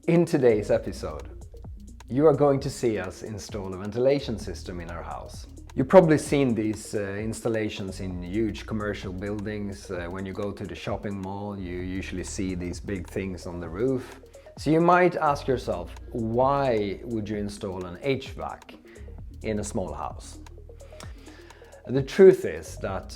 In today's episode, you are going to see us install a ventilation system in our house. You've probably seen these installations in huge commercial buildings. When you go to the shopping mall, you usually see these big things on the roof. So you might ask yourself, why would you install an HVAC in a small house? The truth is that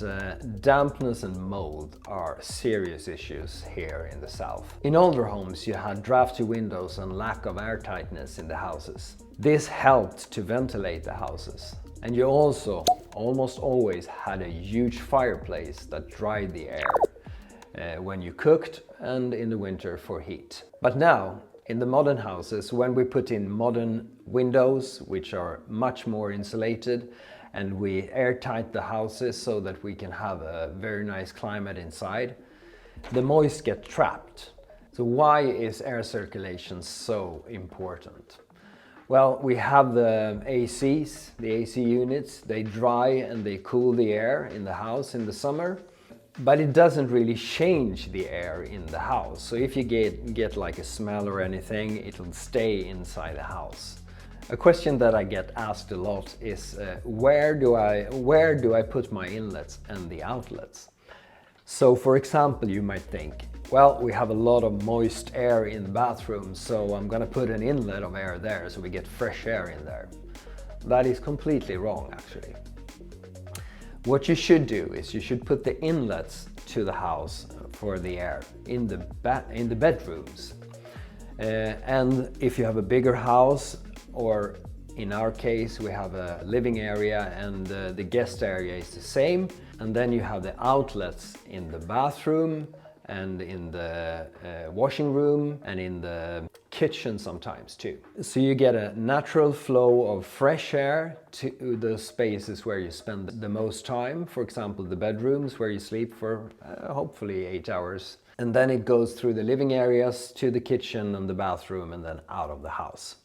dampness and mold are serious issues here in the south. In older homes you had drafty windows and lack of air tightness in the houses. This helped to ventilate the houses. And you also almost always had a huge fireplace that dried the air when you cooked and in the winter for heat. But now, in the modern houses, when we put in modern windows, which are much more insulated, and we airtight the houses so that we can have a very nice climate inside, the moist get trapped. So why is air circulation so important? Well, we have the ACs, the AC units, they dry and they cool the air in the house in the summer, but it doesn't really change the air in the house. So if you get like a smell or anything, it'll stay inside the house. A question that I get asked a lot is where do I put my inlets and the outlets? So for example, you might think, well, we have a lot of moist air in the bathroom, so I'm gonna put an inlet of air there so we get fresh air in there. That is completely wrong, actually. What you should do is you should put the inlets to the house for the air in the bedrooms. And if you have a bigger house, or in our case we have a living area and the guest area is the same, and then you have the outlets in the bathroom and in the washing room and in the kitchen sometimes too. So you get a natural flow of fresh air to the spaces where you spend the most time, for example the bedrooms where you sleep for hopefully 8 hours, and then it goes through the living areas to the kitchen and the bathroom and then out of the house.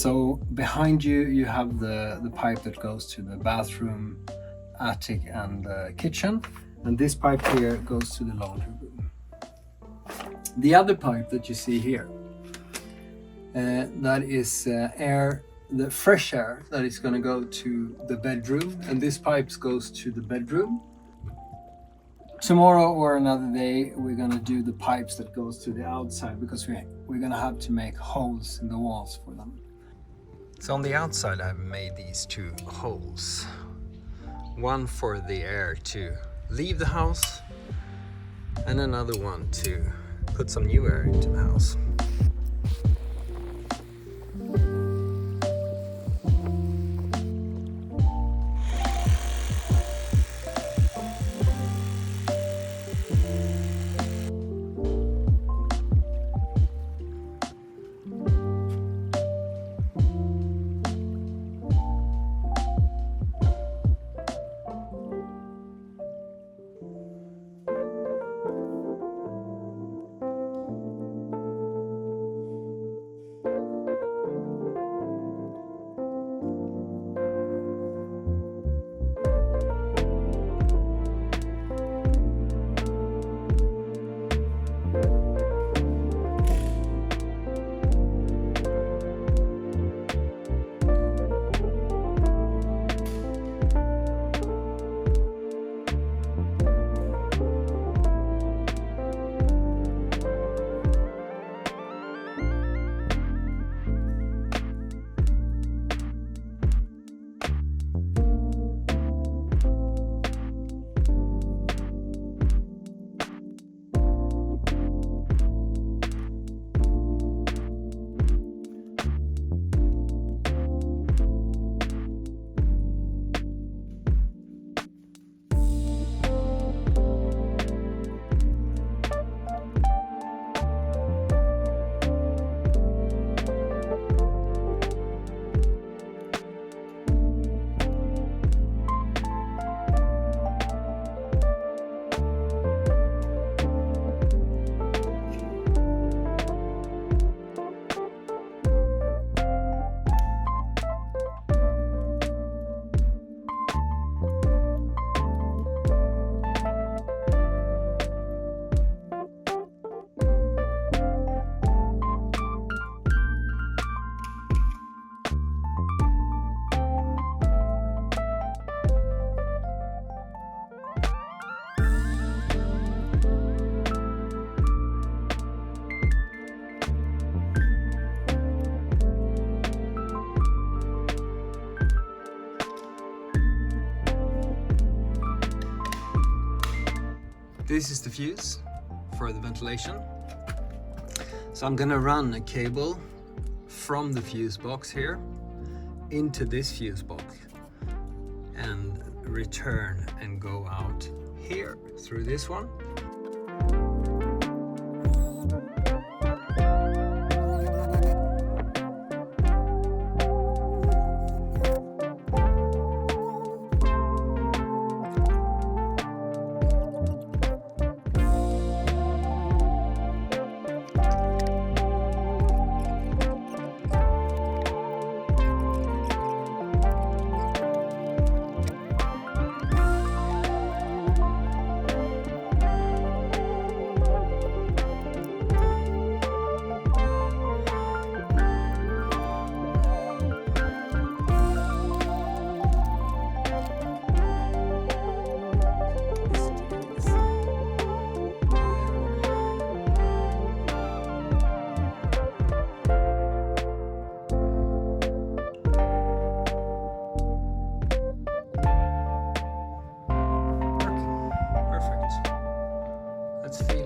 So behind you, you have the pipe that goes to the bathroom, attic and kitchen. And this pipe here goes to the laundry room. The other pipe that you see here, that is the fresh air that is going to go to the bedroom, and this pipe goes to the bedroom. Tomorrow or another day, we're going to do the pipes that goes to the outside, because we're going to have to make holes in the walls for them. So on the outside I've made these two holes. One for the air to leave the house, and another one to put some new air into the house. This is the fuse for the ventilation. So I'm gonna run a cable from the fuse box here into this fuse box and return and go out here through this one.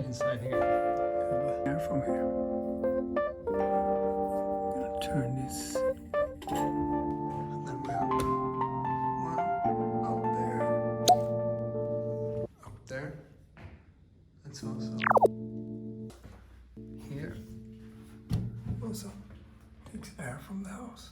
Inside here. Air from here. I'm gonna turn this. And then we have one up there. Up there. That's also here. Also takes air from the house.